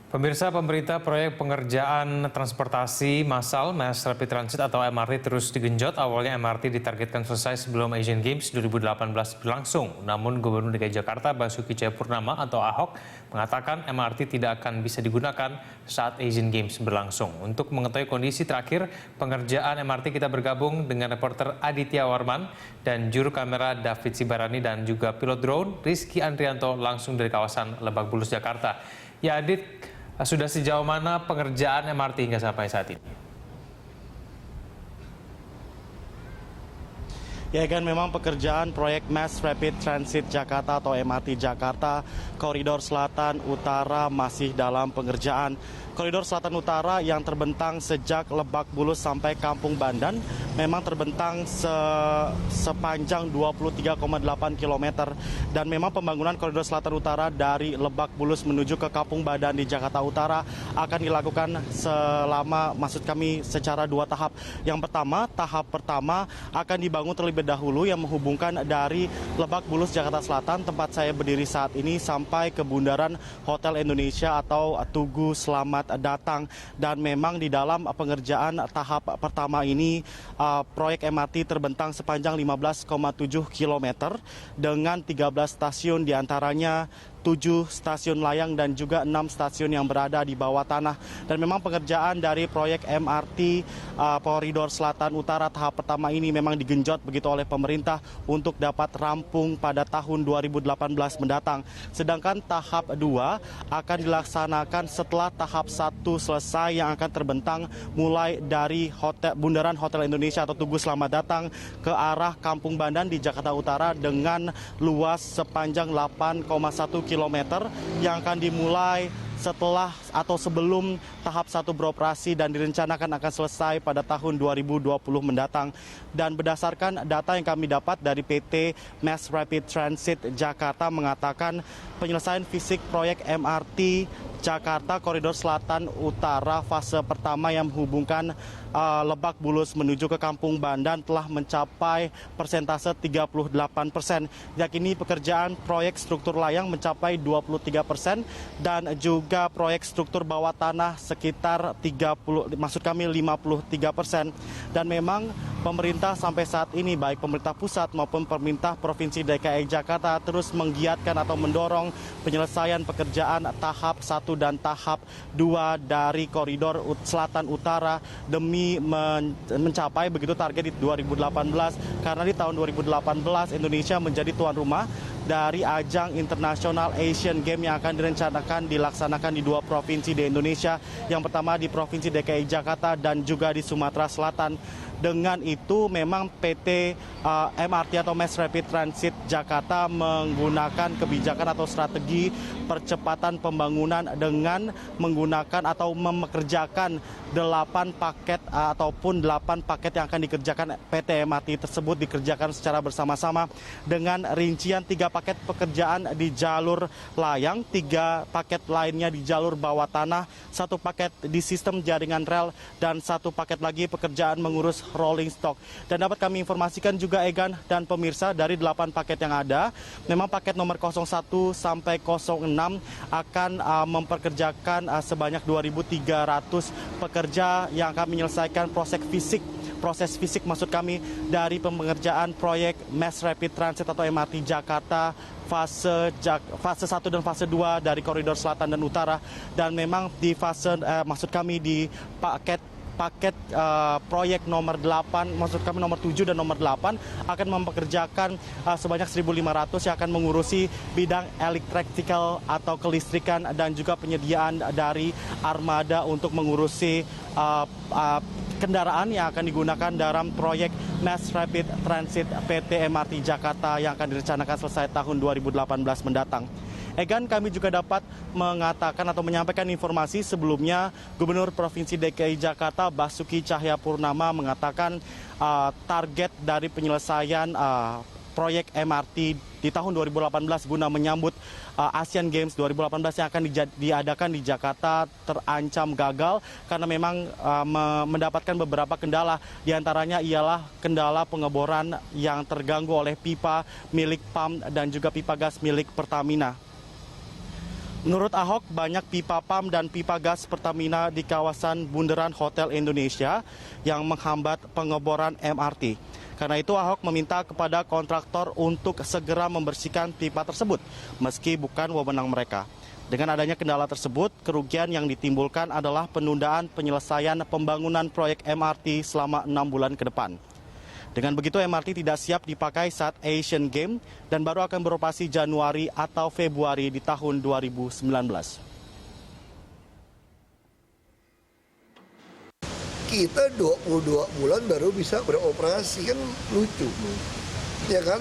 Pemirsa, pemerintah proyek pengerjaan transportasi massal Mass Rapid Transit atau MRT terus digenjot. Awalnya MRT ditargetkan selesai sebelum Asian Games 2018 berlangsung. Namun Gubernur DKI Jakarta Basuki Cahayapurnama atau Ahok mengatakan MRT tidak akan bisa digunakan saat Asian Games berlangsung. Untuk mengetahui kondisi terakhir pengerjaan MRT, kita bergabung dengan reporter Aditya Warman dan juru kamera David Sibarani dan juga pilot drone Rizky Andrianto langsung dari kawasan Lebak Bulus, Jakarta. Ya Adit, sudah sejauh mana pengerjaan MRT hingga sampai saat ini? Ya kan, memang pekerjaan proyek Mass Rapid Transit Jakarta atau MRT Jakarta Koridor Selatan Utara masih dalam pengerjaan. Koridor Selatan Utara yang terbentang sejak Lebak Bulus sampai Kampung Bandan memang terbentang sepanjang 23,8 km. Dan memang pembangunan Koridor Selatan Utara dari Lebak Bulus menuju ke Kampung Bandan di Jakarta Utara akan dilakukan secara 2 tahap. Yang pertama, tahap pertama akan dibangun terlebih dahulu yang menghubungkan dari Lebak Bulus, Jakarta Selatan, tempat saya berdiri saat ini, sampai ke Bundaran Hotel Indonesia atau Tugu Selamat Datang. Dan memang di dalam pengerjaan tahap pertama ini proyek MRT terbentang sepanjang 15,7 km dengan 13 stasiun, diantaranya 7 stasiun layang dan juga 6 stasiun yang berada di bawah tanah. Dan memang pengerjaan dari proyek MRT Koridor Selatan Utara tahap pertama ini memang digenjot begitu oleh pemerintah untuk dapat rampung pada tahun 2018 mendatang. Sedangkan tahap 2 akan dilaksanakan setelah tahap 1 selesai, yang akan terbentang mulai dari Bundaran Hotel Indonesia atau Tugu Selamat Datang ke arah Kampung Bandan di Jakarta Utara dengan luas sepanjang 8,1 km yang akan dimulai setelah atau sebelum tahap 1 beroperasi dan direncanakan akan selesai pada tahun 2020 mendatang. Dan berdasarkan data yang kami dapat dari PT Mass Rapid Transit Jakarta mengatakan penyelesaian fisik proyek MRT Jakarta Koridor Selatan Utara fase pertama yang menghubungkan Lebak Bulus menuju ke Kampung Bandan telah mencapai persentase 38%. Yakni pekerjaan proyek struktur layang mencapai 23% dan juga proyek struktur bawah tanah sekitar 53%. Dan memang pemerintah sampai saat ini, baik pemerintah pusat maupun pemerintah Provinsi DKI Jakarta, terus menggiatkan atau mendorong penyelesaian pekerjaan tahap 1 dan tahap 2 dari Koridor Selatan Utara demi mencapai begitu target di 2018. Karena di tahun 2018 Indonesia menjadi tuan rumah dari ajang internasional Asian Games yang akan direncanakan dilaksanakan di 2 provinsi di Indonesia. Yang pertama di Provinsi DKI Jakarta dan juga di Sumatera Selatan. Dengan itu memang PT MRT atau Mass Rapid Transit Jakarta menggunakan kebijakan atau strategi percepatan pembangunan dengan menggunakan atau memekerjakan 8 paket ataupun 8 paket yang akan dikerjakan PT MRT tersebut dikerjakan secara bersama-sama dengan rincian 3 paket pekerjaan di jalur layang, 3 paket lainnya di jalur bawah tanah, 1 paket di sistem jaringan rel, dan 1 paket lagi pekerjaan mengurus rolling stock. Dan dapat kami informasikan juga Egan dan pemirsa, dari 8 paket yang ada, memang paket nomor 01 sampai 06 akan memperkerjakan sebanyak 2.300 pekerja yang akan menyelesaikan proses fisik maksud kami dari pengerjaan proyek Mass Rapid Transit atau MRT Jakarta fase 1 dan fase 2 dari Koridor Selatan dan Utara. Dan memang di di paket proyek nomor 8, maksud kami nomor 7 dan nomor 8 akan mempekerjakan sebanyak 1.500 yang akan mengurusi bidang electrical atau kelistrikan dan juga penyediaan dari armada untuk mengurusi kendaraan yang akan digunakan dalam proyek Mass Rapid Transit PT MRT Jakarta yang akan direncanakan selesai tahun 2018 mendatang. Egan, kami juga dapat mengatakan atau menyampaikan informasi sebelumnya Gubernur Provinsi DKI Jakarta Basuki Cahayapurnama mengatakan target dari penyelesaian proyek MRT di tahun 2018 guna menyambut Asian Games 2018 yang akan diadakan di Jakarta terancam gagal karena memang mendapatkan beberapa kendala. Di antaranya ialah kendala pengeboran yang terganggu oleh pipa milik PAM dan juga pipa gas milik Pertamina. Menurut Ahok, banyak pipa PAM dan pipa gas Pertamina di kawasan Bundaran Hotel Indonesia yang menghambat pengeboran MRT. Karena itu Ahok meminta kepada kontraktor untuk segera membersihkan pipa tersebut, meski bukan wewenang mereka. Dengan adanya kendala tersebut, kerugian yang ditimbulkan adalah penundaan penyelesaian pembangunan proyek MRT selama 6 bulan ke depan. Dengan begitu MRT tidak siap dipakai saat Asian Games dan baru akan beroperasi Januari atau Februari di tahun 2019. Kita 22 bulan baru bisa beroperasi, kan lucu. Ya kan?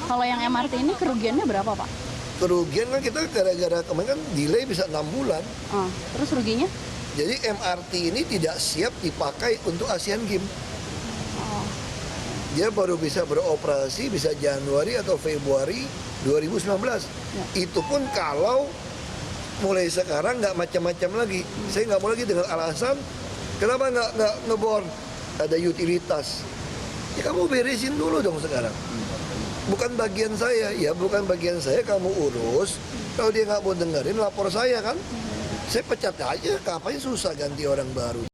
Kalau yang MRT ini kerugiannya berapa, Pak? Kerugian kan kita gara-gara kemarin kan delay bisa 6 bulan. Terus ruginya? Jadi MRT ini tidak siap dipakai untuk Asian Games. Dia baru bisa beroperasi bisa Januari atau Februari 2019. Ya. Itu pun kalau mulai sekarang nggak macam-macam lagi. Saya nggak mau lagi dengan alasan kenapa nggak ngebor, ada utilitas. Ya kamu beresin dulu dong sekarang. Bukan bagian saya, ya bukan bagian saya, kamu urus. Kalau dia nggak mau dengerin lapor saya kan. Saya pecat aja, kapan susah ganti orang baru.